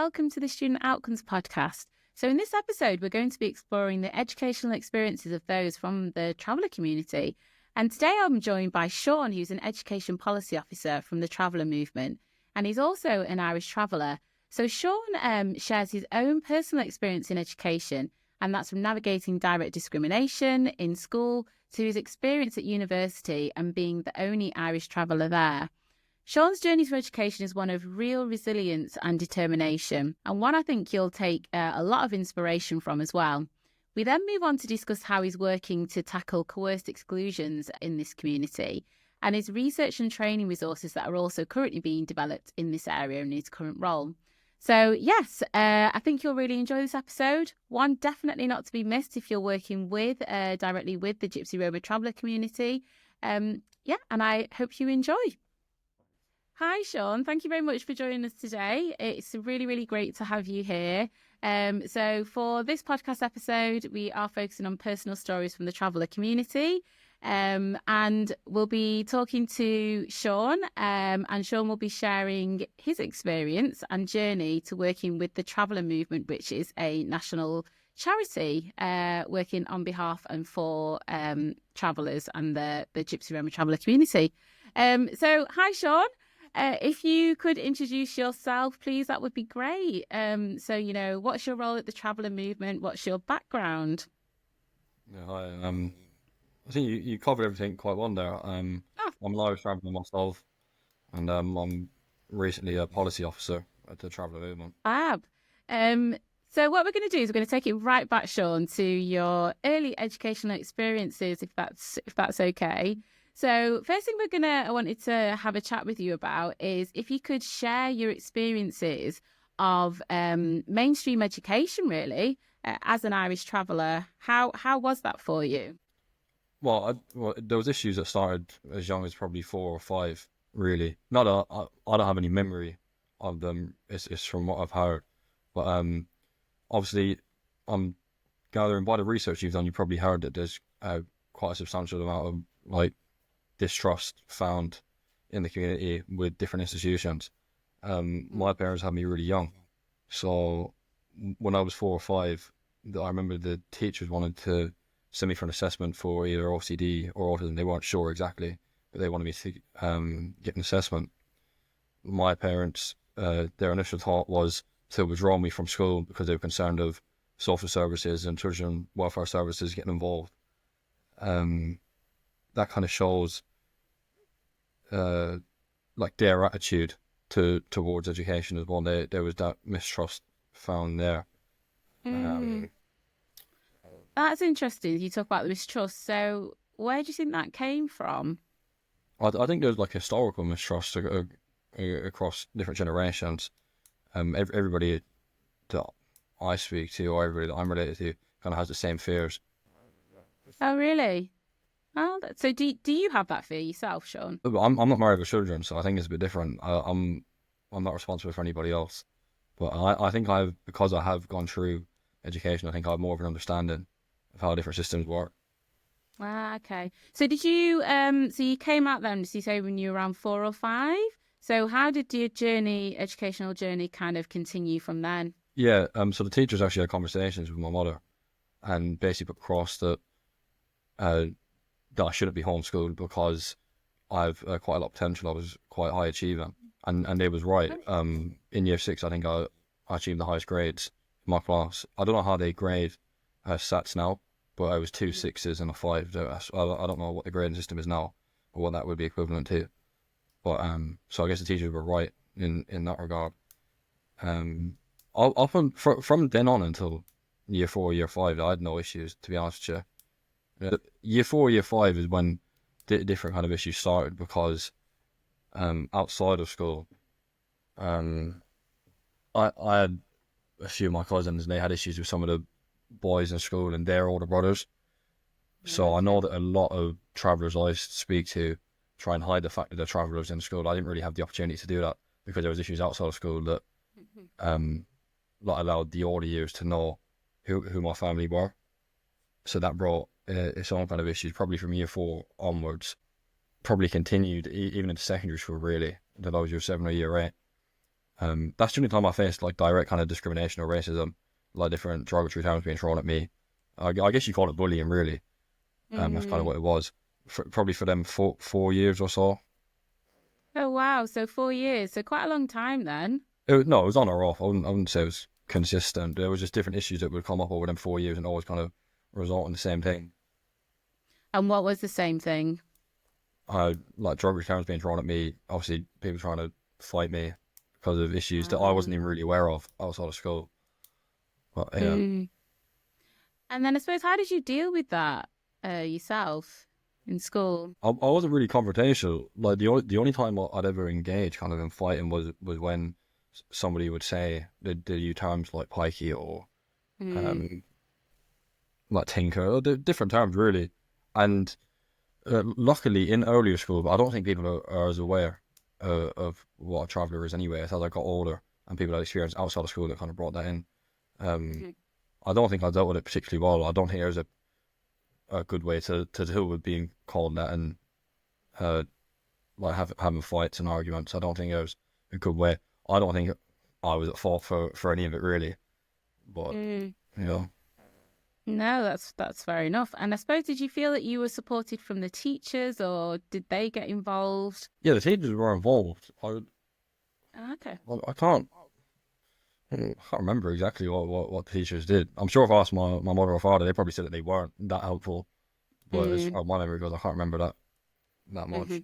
welcome to the Student Outcomes podcast. So in this episode, we're going to be exploring the educational experiences of those from the traveller community. And today I'm joined by Sean, who's an education policy officer from the traveller movement, and he's also an Irish traveller. So Sean shares his own personal experience in education, and that's from navigating direct discrimination in school to his experience at university and being the only Irish traveller there. Sean's journey to education is one of real resilience and determination, and one I think you'll take a lot of inspiration from as well. We then move on to discuss how he's working to tackle coerced exclusions in this community and his research and training resources that are also currently being developed in this area in his current role. So yes, I think you'll really enjoy this episode. One definitely not to be missed if you're working with directly with the Gypsy Roma traveller community. And I hope you enjoy. Hi, Sean. Thank you very much for joining us today. It's really, really great to have you here. So for this podcast episode, we are focusing on personal stories from the traveller community. And we'll be talking to Sean, and Sean will be sharing his experience and journey to working with the Traveller Movement, which is a national charity working on behalf and for travellers and the Gypsy Roma traveller community. So hi, Sean. If you could introduce yourself, please, that would be great. So, what's your role at the Traveller Movement? What's your background? Yeah, hi. I think you covered everything quite well there. I'm an Irish traveller myself, and I'm recently a policy officer at the Traveller Movement. Fab. So what we're going to do is we're going to take it right back, Sean, to your early educational experiences, if that's okay. So first thing I wanted to have a chat with you about is if you could share your experiences of mainstream education, really, as an Irish traveller. How was that for you? Well, there was issues that started as young as probably 4 or 5, really. Not that I don't have any memory of them. It's from what I've heard. But obviously, I'm gathering by the research you've done, you probably heard that there's quite a substantial amount of distrust found in the community with different institutions. My parents had me really young, so when I was 4 or 5, I remember the teachers wanted to send me for an assessment for either OCD or autism. They weren't sure exactly, but they wanted me to get an assessment. My parents, their initial thought was to withdraw me from school because they were concerned of social services and children welfare services getting involved. That kind of shows their attitude towards education as well. There was that mistrust found there. That's interesting. You talk about the mistrust. So where do you think that came from? I think there's historical mistrust across different generations. Everybody that I speak to or everybody that I'm related to kind of has the same fears. Oh, really? Oh, so do you have that fear yourself, Sean? I'm not married with children, so I think it's a bit different. I'm not responsible for anybody else, but I think because I have gone through education, I think I have more of an understanding of how different systems work. Okay. So did you so you came out then, did you say, when you were around 4 or 5? So how did your educational journey kind of continue from then? Yeah, so the teachers actually had conversations with my mother and basically put across that I shouldn't be homeschooled because I've quite a lot of potential. I was quite high achieving, and they was right. In year 6, I think I achieved the highest grades in my class. I don't know how they grade SATs now, but I was 2 6s and a 5. I don't know what the grading system is now or what that would be equivalent to. But so I guess the teachers were right in that regard. From then on until year 4, year 5, I had no issues, to be honest with you. Year 4, year 5 is when different kind of issues started because outside of school, I had a few of my cousins and they had issues with some of the boys in school and their older brothers. So I know that a lot of travellers I speak to try and hide the fact that they're travellers in school. I didn't really have the opportunity to do that because there was issues outside of school that allowed the older years to know who my family were. So that brought its own kind of issues, probably from year 4 onwards. Probably continued even into secondary school, really, until I was year 7 or year 8. That's the only time I faced like direct kind of discrimination or racism, like different derogatory terms being thrown at me. I guess you call it bullying, really. That's kind of Mm. what it was. Probably for them 4 years or so. Oh, wow. So 4 years. So quite a long time then. No, it was on or off. I wouldn't say it was consistent. There was just different issues that would come up over them 4 years and always kind of result in the same thing. And what was the same thing? Like derogatory terms being thrown at me. Obviously, people trying to fight me because of issues that I wasn't even Um, really aware of outside of school. But yeah, mm. And then I suppose, how did you deal with that yourself in school? I wasn't really confrontational. Like the only time I'd ever engage kind of in fighting was when somebody would say they use terms like pikey or Mm. um like tinker or different terms really. And luckily in earlier school, but I don't think people are as aware of what a traveller is anyway. As I got older and people had experience outside of school that kind of brought that in. Um, Mhm. I don't think I dealt with it particularly well. I don't think there's a good way to deal with being called that and uh, like having fights and arguments. I don't think it was a good way. I don't think I was at fault for any of it really. But Mm. you know, No, that's fair enough. And I suppose, did you feel that you were supported from the teachers, or did they get involved? yeah, the teachers were involved. Okay. I can't remember exactly what the teachers did. I'm sure if I asked my mother or father, they probably said that they weren't that helpful. But as Mm. far as my memory goes, I can't remember that Hmm. much.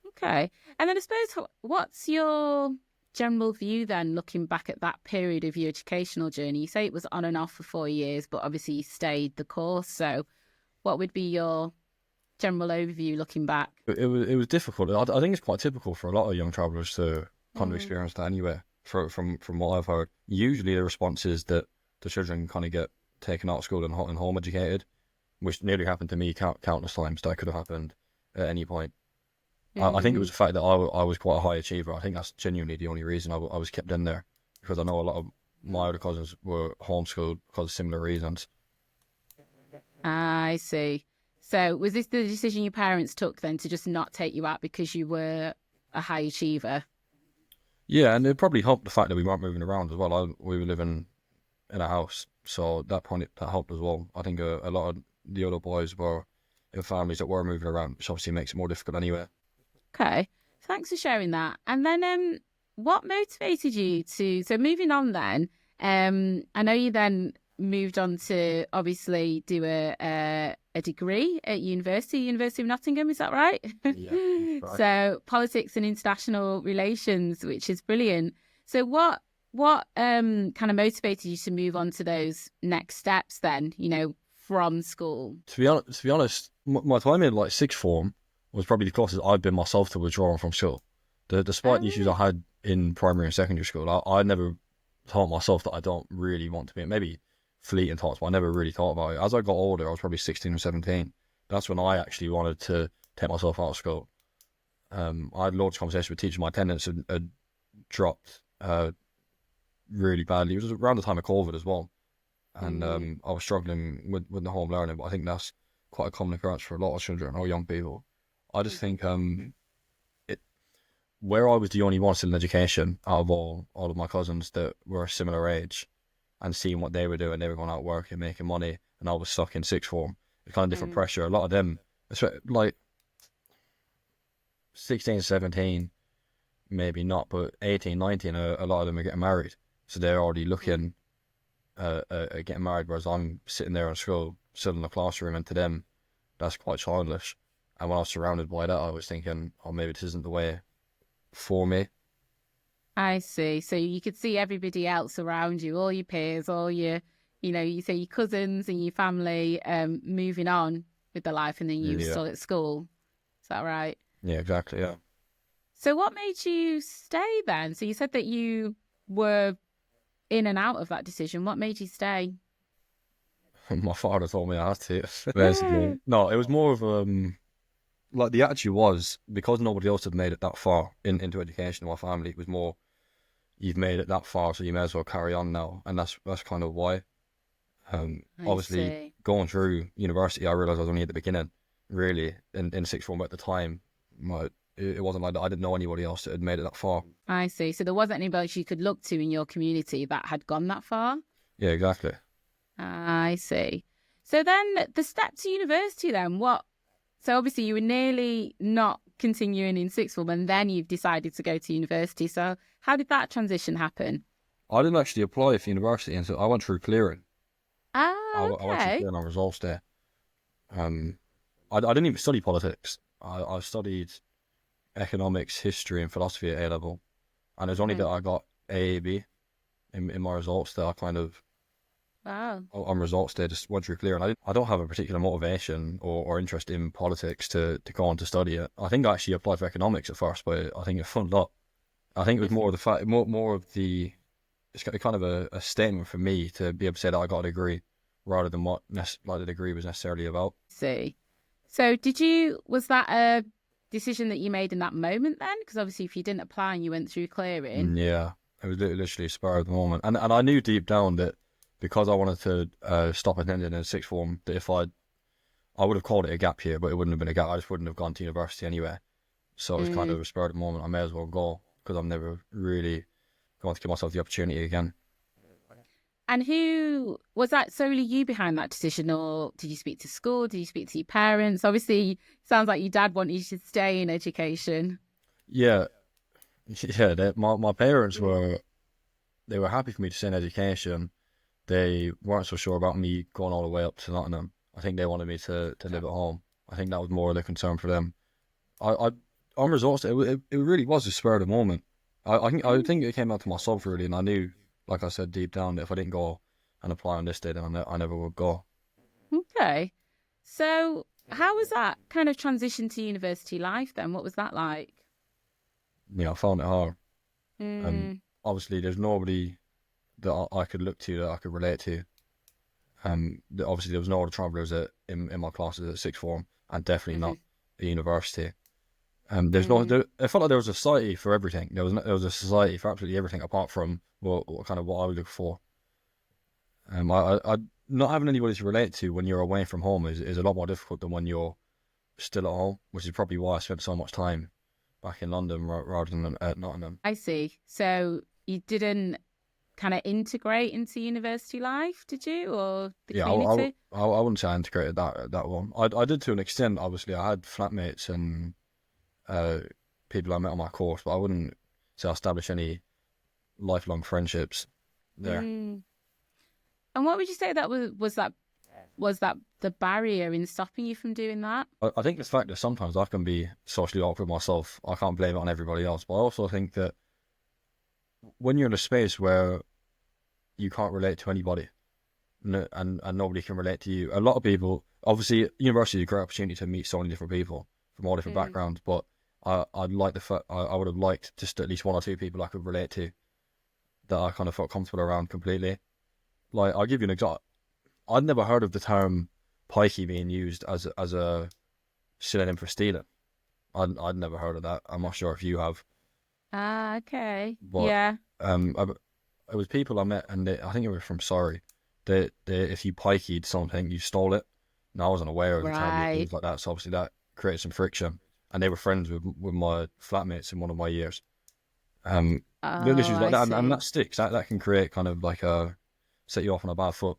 Okay. And then I suppose, what's your general view then, looking back at that period of your educational journey? You say it was on and off for 4 years, but obviously you stayed the course. So what would be your general overview looking back? It was difficult. I think it's quite typical for a lot of young travellers to kind of Mm. experience that anyway. From what I've heard, usually the response is that the children kind of get taken out of school and home educated, which nearly happened to me countless times. That could have happened at any point. I think it was Hmm. the fact that I was quite a high achiever. I think that's genuinely the only reason I was kept in there, because I know a lot of my other cousins were homeschooled because of similar reasons. I see. So was this the decision your parents took then, to just not take you out because you were a high achiever? Yeah, and it probably helped the fact that we weren't moving around as well. We were living in a house, so that helped as well. I think a lot of the other boys were in families that were moving around, which obviously makes it more difficult anyway. Okay. Thanks for sharing that. And then what motivated you to, so moving on then, I know you then moved on to obviously do a degree at University of Nottingham, is that right? Yeah, right. So politics and international relations, which is brilliant. So what kind of motivated you to move on to those next steps then, from school? To be honest, my time in like sixth form was probably the closest I've been myself to withdrawing from school. Despite the issues I Oh, had in primary and secondary school, I never taught myself that I don't really want to be. Maybe fleeting thoughts, but I never really thought about it. As I got older, I was probably 16 or 17. That's when I actually wanted to take myself out of school. I had loads of conversations with teachers. My attendance had dropped really badly. It was around the time of COVID as well, and mm, I was struggling with the home learning. But I think that's quite a common occurrence for a lot of children or young people. I just mhm, think it, where I was the only one still in education out of all of my cousins that were a similar age, and seeing what they were doing, they were going out working, making money, and I was stuck in sixth form. It's kind of different mm, pressure. A lot of them, like 16, 17, maybe not, but 18, 19, a lot of them are getting married. So they're already mm. looking getting married, whereas I'm sitting there in school, still in the classroom, and to them, that's quite childish. And when I was surrounded by that, I was thinking, oh, maybe this isn't the way for me. I see. So you could see everybody else around you, all your peers, all your, you say your cousins and your family, moving on with their life, and then you were Yeah, still at school. Is that right? yeah, exactly. Yeah, So what made you stay then? So you said that you were in and out of that decision. What made you stay? my father told me I had to. Basically, no, it was more of like the attitude was because nobody else had made it that far into education in my family. It was more you've made it that far, so you may as well carry on now, and that's kind of why. I Obviously, see. going through university, I realised I was only at the beginning, really, in sixth form at the time. it wasn't like that. I didn't know anybody else that had made it that far. I see. So there wasn't anybody you could look to in your community that had gone that far? Yeah, exactly. I see. So then the step to university then, what? So obviously you were nearly not continuing in sixth form and then you've decided to go to university. So how did that transition happen? I didn't actually apply for university, and so I went through clearing. Ah, I went through okay. clearing on results there. I didn't even study politics. I studied economics, history, and philosophy at A level, and it was only that Okay. I got AAB in my results that I kind of Wow. on results day just went through clear. And I don't have a particular motivation or interest in politics to go on to study it. I think I actually applied for economics at first, but I think it funded up. I think it was more of the fact, more of the, it's kind of a statement for me to be able to say that I got a degree rather than what like the degree was necessarily about. See. So was that a decision that you made in that moment then? Because obviously if you didn't apply and you went through clearing. Yeah, it was literally a spur of the moment. And I knew deep down that because I wanted to stop attending in sixth form, that if I would have called it a gap year, but it wouldn't have been a gap. I just wouldn't have gone to university anyway. So it was kind Mm. of a spur of the moment. I may as well go because I'm never really going to give myself the opportunity again. And who was that solely you behind that decision, or did you speak to school? Did you speak to your parents? Obviously, it sounds like your dad wanted you to stay in education. Yeah, yeah. My parents they were happy for me to stay in education. They weren't so sure about me going all the way up to Nottingham. I think they wanted me to live at home. I think that was more of the concern for them. I on results, it really was a spur of the moment. I think it came out to myself really, and I knew, like I said deep down, that if I didn't go and apply on this day, then I never would go. Okay. So, how was that kind of transition to university life then? What was that like? You know, I found it hard. Mm, Obviously, there's nobody that I could look to that I could relate to. Obviously, there was no other travellers in my classes at sixth form, and definitely hmm not at university. mm, I felt like there was a society for everything. There was a society for absolutely everything apart from what kind of what I would look for. I not having anybody to relate to when you're away from home is a lot more difficult than when you're still at home, which is probably why I spent so much time back in London rather than at Nottingham. I see. So, you didn't kind of integrate into university life, did you, or the Yeah, community? I wouldn't say I integrated that one. I did to an extent. Obviously, I had flatmates and uh, people I met on my course, but I wouldn't say I established any lifelong friendships there. Mm. And what would you say that was that the barrier in stopping you from doing that? I think the fact that sometimes I can be socially awkward myself, I can't blame it on everybody else. But I also think that when you're in a space where you can't relate to anybody and nobody can relate to you, a lot of people, obviously, university is a great opportunity to meet so many different people from all different Mm. backgrounds. But I'd like the fact I would have liked just at least one or two people I could relate to that I kind of felt comfortable around completely. Like, I'll give you an example. I'd never heard of the term pikey being used as a synonym for stealing. I'd never heard of that. I'm not sure if you have, Ah, okay. but Yeah. um, I, it was people I met, and I think it was from Surrey. They if you pikeyed something, you stole it. And I wasn't aware of the term being Right. used like that, so obviously that created some friction. And they were friends with my flatmates in one of my years. Little Oh, issues like I that, and see. that sticks. That can create kind of like a set you off on a bad foot.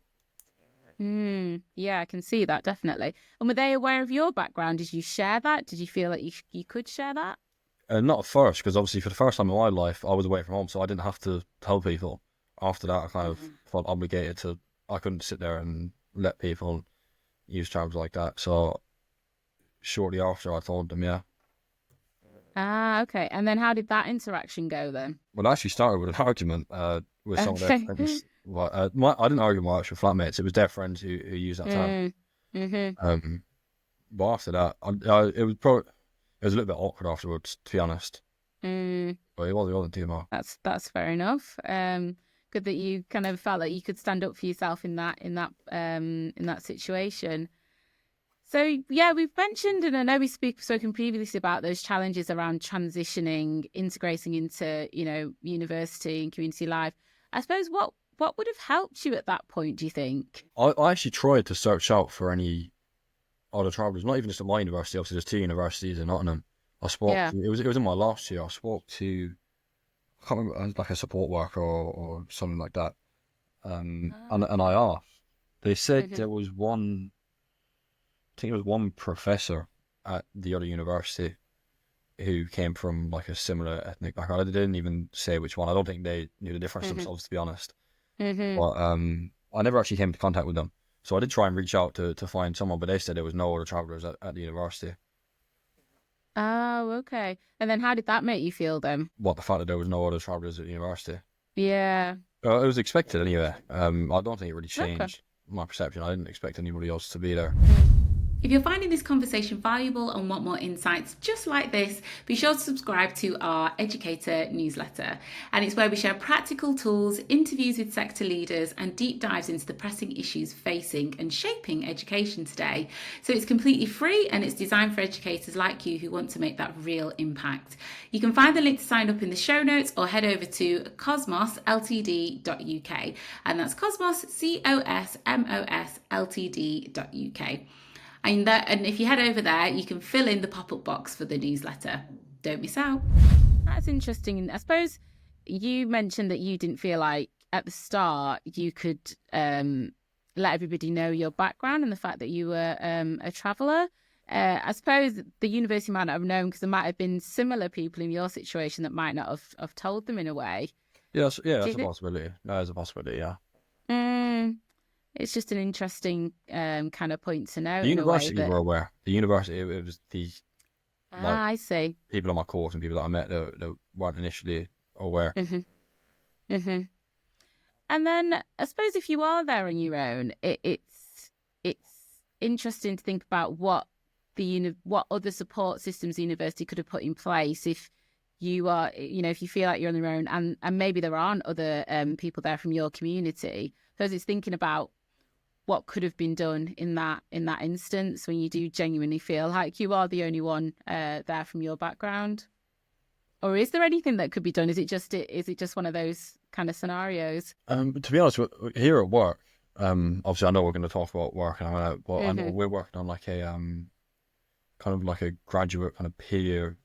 Yeah, I can see that definitely. And were they aware of your background? Did you share that? Did you feel like you could share that? Not at first, because obviously for the first time in my life, I was away from home, so I didn't have to tell people. After that, I kind of Mhm. felt obligated to. I couldn't sit there and let people use terms like that. So shortly after, I told them, yeah. Ah, okay. And then how did that interaction go then? Well, it actually started with an argument with some of their Okay. friends. Well, I didn't argue with my actual flatmates. It was their friends who used that term. Mm, mm-hmm. Um, but after that, it was a little bit awkward afterwards, to be honest. Mm, But it wasn't too much. that's fair enough. Good that you kind of felt like you could stand up for yourself in that situation. So yeah, we've mentioned, and I know we've spoken previously about those challenges around transitioning, integrating into, university and community life. I suppose what would have helped you at that point, do you think? I actually tried to search out for any other travellers, not even just at my university. Obviously, there's two universities in Nottingham, I spoke Yeah. to, it was in my last year. I spoke to, I can't remember, like a support worker or something like that. And I asked. They said Mm-hmm. there was one, I think it was one professor at the other university who came from like a similar ethnic background. They didn't even say which one. I don't think they knew the difference Mm-hmm. themselves, to be honest. Mm-hmm. But I never actually came into contact with them. So I did try and reach out to find someone, but they said there was no other travellers at the university. Oh, okay. And then how did that make you feel then? What, the fact that there was no other travellers at the university? Yeah. It was expected anyway. I don't think it really Okay. changed my perception. I didn't expect anybody else to be there. If you're finding this conversation valuable and want more insights just like this, be sure to subscribe to our Educator newsletter. And it's where we share practical tools, interviews with sector leaders, and deep dives into the pressing issues facing and shaping education today. So it's completely free and it's designed for educators like you who want to make that real impact. You can find the link to sign up in the show notes or head over to cosmosltd.uk. And that's Cosmos, COSMOS Ltd.uk. And if you head over there, you can fill in the pop-up box for the newsletter. Don't miss out. That's interesting. I suppose you mentioned that you didn't feel like at the start you could let everybody know your background and the fact that you were a traveller. I suppose the university might not have known because there might have been similar people in your situation that might not have told them in a way. That's a possibility. That is a possibility, yeah. Mm, it's just an interesting kind of point to note The in a way university that. were aware. The university, it was the like I see. people on my course and people that I met that weren't initially aware. Hmm. Hmm. And then I suppose if you are there on your own, it's interesting to think about what what other support systems the university could have put in place if you are, if you feel like you're on your own, and maybe there aren't other people there from your community. So it's thinking about what could have been done in that instance when you do genuinely feel like you are the only one there from your background. Or is there anything that could be done? Is it just one of those kind of scenarios? To be honest, here at work, obviously I know we're going to talk about work and all that, but I know Mm-hmm. we're working on like a kind of like a graduate kind of peer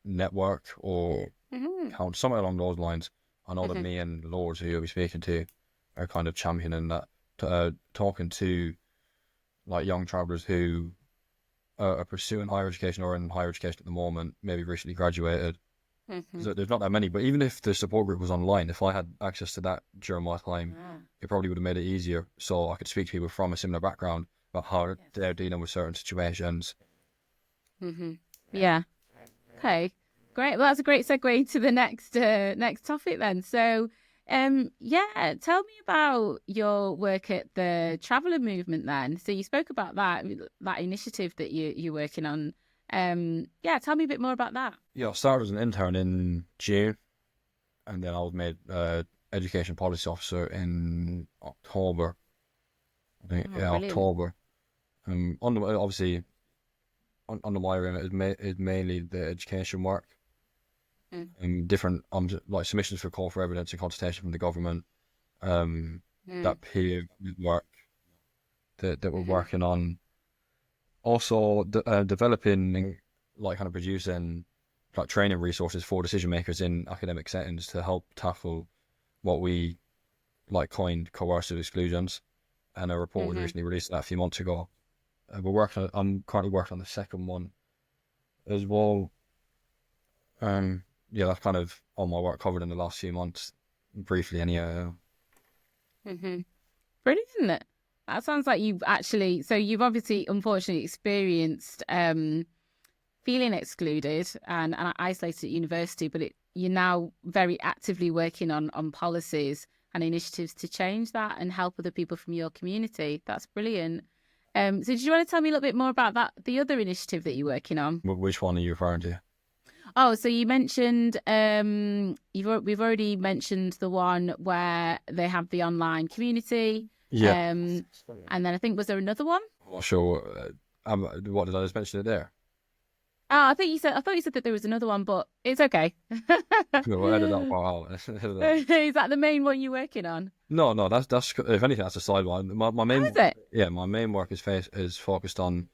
network or Mm-hmm. something along those lines. I know that Mm-hmm. me and Lords, who you'll be speaking to, are kind of championing that, talking to like young travellers who are pursuing higher education or in higher education at the moment, maybe recently graduated. Mm-hmm. So there's not that many, but even if the support group was online, if I had access to that during my time, Ah, it probably would have made it easier. So I could speak to people from a similar background about how yes. they're dealing with certain situations. Mm-hmm. Yeah. Okay. Great. Well, that's a great segue to the next topic then. So, yeah, tell me about your work at the Traveller Movement then. So you spoke about that initiative that you're working on. Yeah, tell me a bit more about that. Yeah, I started as an intern in June, and then I was made education policy officer in October. I think, Oh, yeah, brilliant. October. Obviously under my remit is mainly the education work Mm, and different like submissions for call for evidence and consultation from the government. Um, mm, that peer work that we're mm-hmm, working on. Also, developing and like kind of producing like training resources for decision makers in academic settings to help tackle what we like coined coercive exclusions. And a report was mm-hmm. recently released that a few months ago. I'm currently working on the second one as well. Yeah, that's kind of all my work covered in the last few months, briefly anyhow. Mm-hmm. Brilliant. That sounds like you've obviously unfortunately experienced feeling excluded and isolated at university, but you're now very actively working on policies and initiatives to change that and help other people from your community. That's brilliant. So did you want to tell me a little bit more about the other initiative that you're working on? Which one are you referring to? Oh, so you mentioned we've already mentioned the one where they have the online community, Yeah. and then I think was there another one? I'm not sure. What did I just mention it there? Oh, I thought you said that there was another one, but it's okay. We'll edit that part out. Edit that. Is that the main one you're working on? No, that's if anything, that's a side one. My How main, is it? yeah, my main work is focused on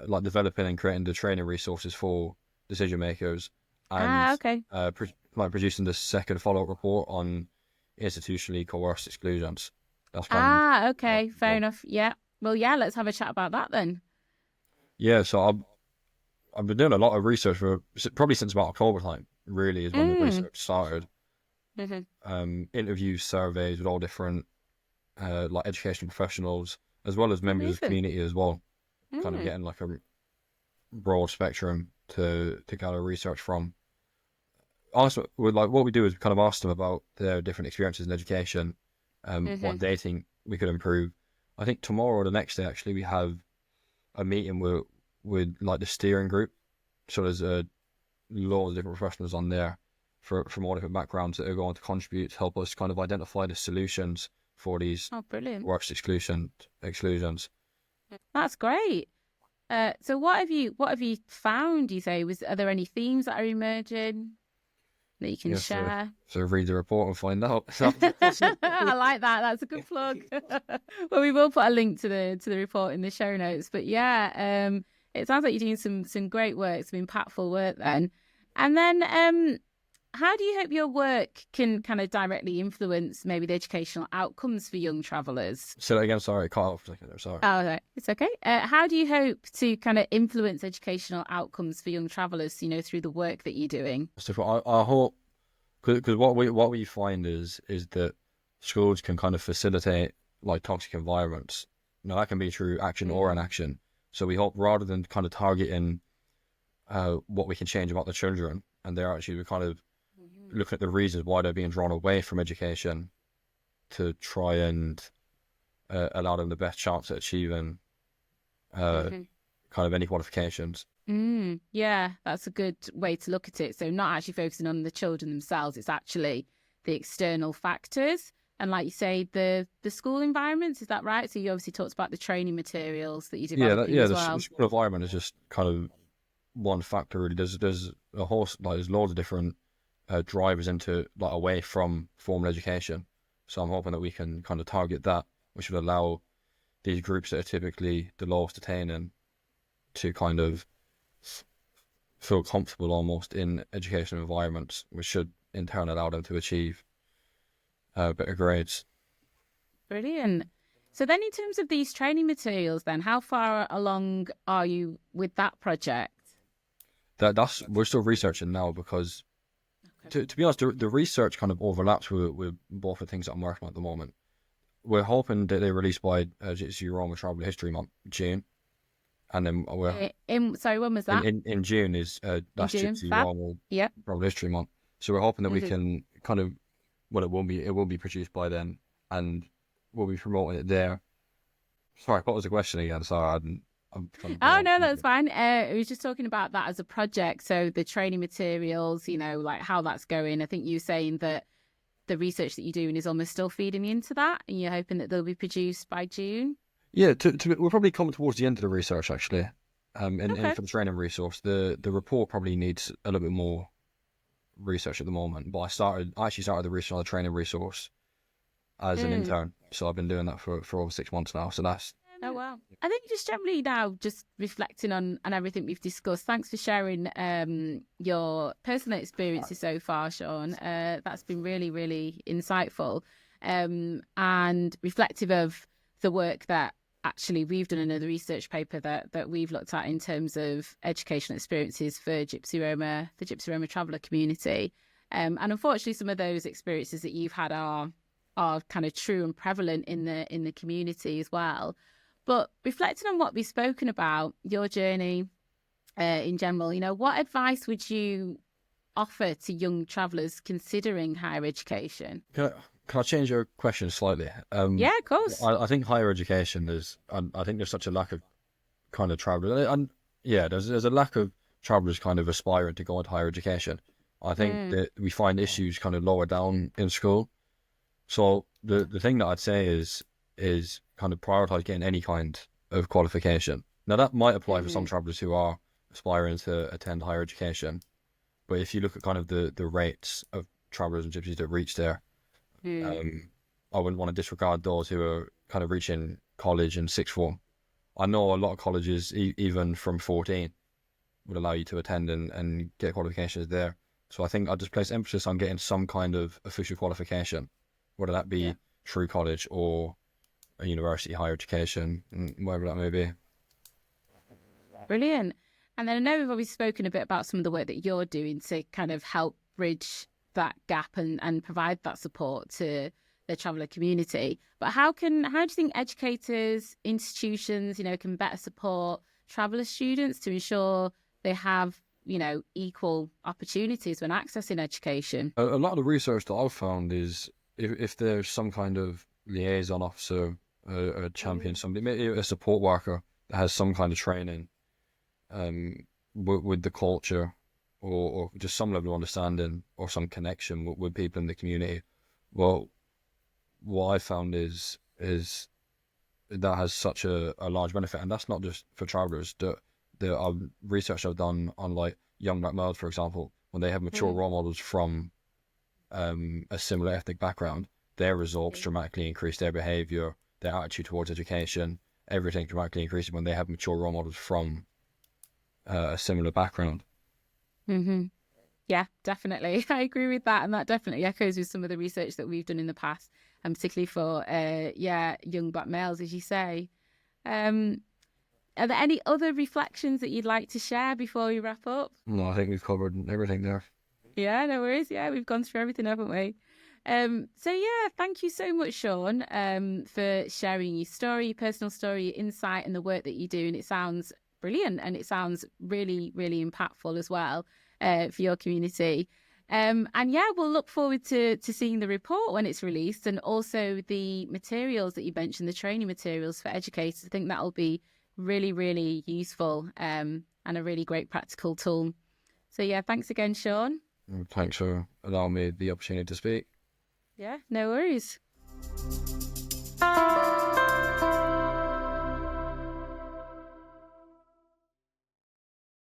like developing and creating the training resources for decision makers, Ah, and okay. producing the second follow-up report on institutionally coerced exclusions. That's kind of Ah, what okay. I'm Fair enough. Yeah. Well, yeah, let's have a chat about that then. Yeah, so I've been doing a lot of research for probably since about October time. Really, is when the Mm. research started. Hmm. Interviews, surveys with all different like educational professionals, as well as members of the Amazing. community as well. Kind of Mm. getting like a broad spectrum to gather research from. Also, with like what we do is we kind of ask them about their different experiences in education, Hmm. what they think we could improve. I think tomorrow or the next day actually we have a meeting with like the steering group. So there's loads of different professionals on there from all different backgrounds that are going to contribute to help us kind of identify the solutions for these Oh, brilliant. worst exclusions. That's great. So what have you found, you say? Are there any themes that are emerging that you can Yeah, so share? read the report and find out. I like that. That's a good plug. Well, we will put a link to the report in the show notes. But yeah, it sounds like you're doing some great work, some impactful work then. And then how do you hope your work can kind of directly influence maybe the educational outcomes for young travellers? Say that again. Sorry, I cut off for a second there. Sorry. Oh, right. It's okay. How do you hope to kind of influence educational outcomes for young travellers, through the work that you're doing? So I hope because what we find is that schools can kind of facilitate like toxic environments. Now that can be through action or Mm. inaction. So we hope rather than kind of targeting what we can change about the children, and they're actually kind of Mhm. looking at the reasons why they're being drawn away from education to try and allow them the best chance at achieving uh, Mhm. kind of any qualifications. Yeah, that's a good way to look at it. So not actually focusing on the children themselves, it's actually the external factors. And like you say, the school environments, is that right? So you obviously talked about the training materials that you're developing Yeah, as the well. school environment is just kind of one factor really. There's a whole like there's loads of different drivers into like away from formal education. So I'm hoping that we can kind of target that, which would allow these groups that are typically the lowest attaining to kind of feel comfortable almost in educational environments, which should in turn allow them to achieve better grades. Brilliant. So then in terms of these training materials, then how far along are you with that project? That's we're still researching now because Okay. to be honest, the research kind of overlaps with both the things that I'm working on at the moment. We're hoping that they release by Jiu-Jitsu Roma Travel History Month, June, and then we're Sorry, when was that? in June is In that's June? Jiu-Jitsu Fab? Roma Yep. Travel History Month. So we're hoping that we Hmm. can kind of well it will be produced by then, and we'll be promoting it there. Sorry, what was the question again? Sorry, I'm trying to Oh blank. no, that's fine. I was just talking about that as a project. So the training materials, like how that's going. I think you were saying that the research that you're doing is almost still feeding into that, and you're hoping that they'll be produced by June. Yeah, we're probably coming towards the end of the research actually. And Okay. for the training resource, the report probably needs a little bit more research at the moment. But I actually started the research on the training resource as an Mm. intern, so I've been doing that for over 6 months now. So that's Oh wow. I think just generally now, just reflecting on everything we've discussed. Thanks for sharing your personal experiences so far, Sean. That's been really, really insightful, and reflective of the work that actually we've done. Another research paper that we've looked at in terms of educational experiences for the Gypsy Roma traveller community. And unfortunately, some of those experiences that you've had are kind of true and prevalent in the community as well. But reflecting on what we've spoken about, your journey in general, what advice would you offer to young travellers considering higher education? can I change your question slightly? Yeah, of course. I think higher education I think there's such a lack of kind of travelers, and yeah, there's a lack of travelers kind of aspiring to go into higher education. I think Mm, that we find issues kind of lower down in school. So the thing that I'd say is kind of prioritize getting any kind of qualification. Now that might apply for some hmm travelers who are aspiring to attend higher education, but if you look at kind of the rates of travelers and gypsies that reach there, mm, um, I wouldn't want to disregard those who are kind of reaching college and sixth form. I know a lot of colleges, even from 14, would allow you to attend and get qualifications there. So I think I just place emphasis on getting some kind of official qualification, whether that be through college or a university, higher education, whatever that may be. Brilliant. And then I know we've always spoken a bit about some of the work that you're doing to kind of help bridge that gap and provide that support to the traveller community. But how do you think educators, institutions, can better support traveller students to ensure they have, equal opportunities when accessing education? A lot of the research that I've found is if there's some kind of liaison officer, a champion, somebody, maybe a support worker that has some kind of training with the culture or just some level of understanding or some connection with people in the community. Well, what I found is that has such a large benefit, and that's not just for travellers. The research I've done on like young black males, for example, when they have mature role models from a similar ethnic background, their results dramatically increase, their behaviour, their attitude towards education, everything dramatically increases when they have mature role models from a similar background. Mm-hmm. Yeah, definitely. I agree with that. And that definitely echoes with some of the research that we've done in the past, and particularly for, young black males, as you say. Are there any other reflections that you'd like to share before we wrap up? No, I think we've covered everything there. Yeah, no worries. Yeah, we've gone through everything, haven't we? Thank you so much, Sean, for sharing your story, your personal story, your insight, and the work that you do. And it sounds brilliant, and it sounds really, really impactful as well for your community. We'll look forward to seeing the report when it's released, and also the materials that you mentioned, the training materials for educators. I think that'll be really, really useful and a really great practical tool. So yeah, thanks again, Sean. Thanks for allowing me the opportunity to speak. Yeah, no worries.